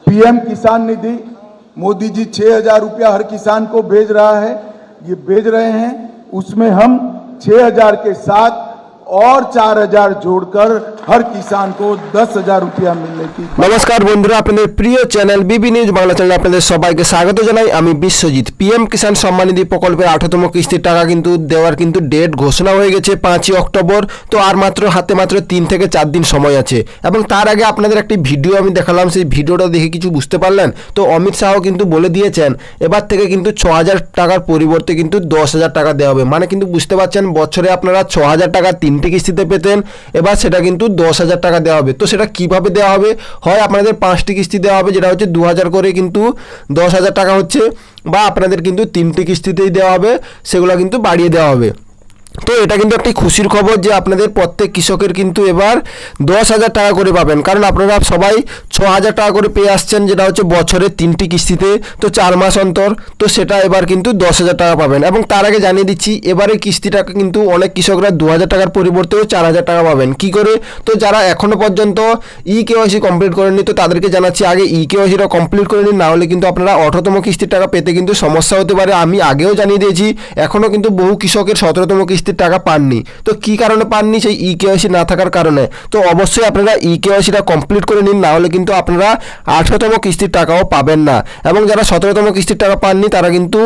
PM किसान निधि मोदी जी 6,000 रुपया हर किसान को भेज रहे हैं। उसमें हम 6,000 के साथ और 4,000 जोड़कर हर किसान को 10,000 रुपया मिलने की। नमस्कार बंधुरा, আপনাদের প্রিয় চ্যানেল বিবি নিউজ বাংলা চ্যানেলে আপনাদের সবাইকে স্বাগত জানাই। আমি বিশ্বজিৎ। পিএম কিষাণ সম্মান নিধি প্রকল্পের 18তম কিস্তির টাকা কিন্তু দেওয়ার কিন্তু ডেট ঘোষণা হয়ে গেছে 5ই অক্টোবর। তো আর হাতে মাত্র 3 থেকে 4 দিন সময় আছে। এবং তার আগে আপনাদের একটি ভিডিও আমি দেখালাম, সেই ভিডিওটা দেখে কিছু বুঝতে পারলেন? তো অমিত শাহ কিন্তু বলে দিয়েছেন এবার থেকে কিন্তু 6,000 টাকার পরিবর্তে কিন্তু 10,000 টাকা দেওয়া হবে। মানে কিন্তু বুঝতে পারছেন, বছরে আপনারা 6,000 টাকা 3টি কিস্তিতে পেতেন, এবার সেটা কিন্তু 10,000 টাকা দেওয়া হবে। তো সেটা কিভাবে দেওয়া হবে? হয় আপনাদের 5টি কিস্তি দেওয়া হবে, যেটা হচ্ছে 2,000 করে কিন্তু 10,000 টাকা হচ্ছে, বা আপনাদের কিন্তু 3টি কিস্তিতেই দেওয়া হবে, সেগুলো কিন্তু বাড়িয়ে দেওয়া হবে। তো এটা কিন্তু একটি খুশির খবর যে আপনাদের প্রত্যেক কৃষকের কিন্তু এবার 10,000 টাকা করে পাবেন। কারণ আপনারা সবাই 6,000 টাকা করে পেয়ে আসছেন, যেটা হচ্ছে বছরে 3টি কিস্তিতে, তো 4 মাস অন্তর। তো সেটা এবার কিন্তু 10,000 টাকা পাবেন। এবং তার আগে জানিয়ে দিচ্ছি, এবারে কিস্তিটা কিন্তু অনেক কৃষকরা 2,000 টাকার পরিবর্তেও 4,000 টাকা পাবেন। কি করে? তো যারা এখনও পর্যন্ত কেওয়াইসি কমপ্লিট করেননি, তো তাদেরকে জানাচ্ছি আগে কেওয়াইসিটা কমপ্লিট করে নিন, না হলে কিন্তু আপনারা 18তম কিস্তির টাকা পেতে কিন্তু সমস্যা হতে পারে। আমি আগেও জানিয়ে দিয়েছি, এখনও কিন্তু বহু কৃষকের 17তম কিস্তির টাকা পাননি। তো কি কারণে পাননি? সেই কেওয়াইসি না থাকার কারণে। তো অবশ্যই আপনারা কেওয়াইসিটা কমপ্লিট করে নিন, না হলে কিন্তু আপনারা 18তম কিস্তির টাকাও পাবেন না। এবং যারা 17তম কিস্তির টাকা পাননি, তারা কিন্তু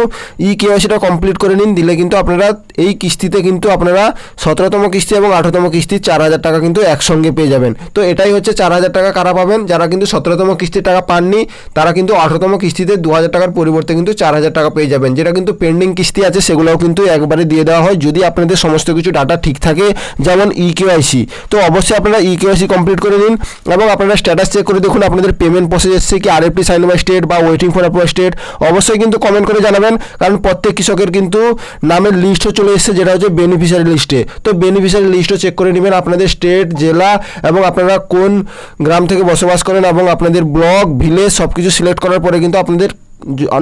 কেওয়াইসিটা কমপ্লিট করে নিন, দিলে কিন্তু আপনারা এই কিস্তিতে কিন্তু আপনারা 17তম কিস্তি এবং 18তম কিস্তি 4,000 টাকা কিন্তু একসঙ্গে পেয়ে যাবেন। তো এটাই হচ্ছে 4,000 টাকা কারা পাবেন? যারা কিন্তু 17তম কিস্তির টাকা পাননি, তারা কিন্তু 18তম কিস্তিতে 2,000 টাকার পরিবর্তে কিন্তু 4,000 টাকা পেয়ে যাবেন। যেটা কিন্তু পেন্ডিং কিস্তি আছে, সেগুলোও কিন্তু একবারে দিয়ে দেওয়া হয় যদি আপনাদের সমস্ত কিছু ডাটা ঠিক থাকে, যেমন কেওয়াইসি। তো অবশ্যই আপনারা কেওয়াইসি কমপ্লিট করে নিন এবং আপনারা স্ট্যাটাস চেক করে দেখুন আপনাদের পেমেন্ট প্রসেস এসেছে কি, আরএফটি সাইন বাই স্টেট বা ওয়েটিং ফর অ্যাপ্রুভাল স্টেট। অবশ্যই কিন্তু কমেন্ট করে জানাবেন, কারণ প্রত্যেক কৃষকের কিন্তু নামের লিস্টও চলে এসেছে, যেটা হচ্ছে বেনিফিশিয়ারি লিস্টে। তো বেনিফিশিয়ারি লিস্টও চেক করে নেবেন, আপনাদের স্টেট, জেলা এবং আপনারা কোন গ্রাম থেকে বসবাস করেন এবং আপনাদের ব্লক, ভিলেজ সব কিছু সিলেক্ট করার পরে কিন্তু আপনাদের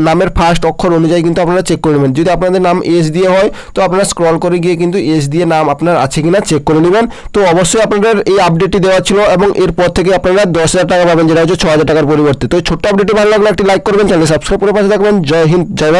নামের ফার্স্ট অক্ষর অনুযায়ী কিন্তু আপনারা চেক করে নেবেন। যদি আপনাদের নাম এস দিয়ে হয়, তো আপনারা স্ক্রল করে গিয়ে কিন্তু এস দিয়ে নাম আপনার আছে কিনা চেক করে নেবেন। তো অবশ্যই আপনাদের এই আপডেটটি দেওয়া ছিল এবং এরপর থেকে আপনারা 10,000 টাকা পাবেন, যেটা হচ্ছে 6,000 টাকার পরিবর্তে। তো ছোট্ট আপডেটটি ভালো লাগলে একটি লাইক করবেন, চ্যানেল সাবস্ক্রাইব করে পাশে থাকবেন। জয় হিন্দ, জয় ভারত।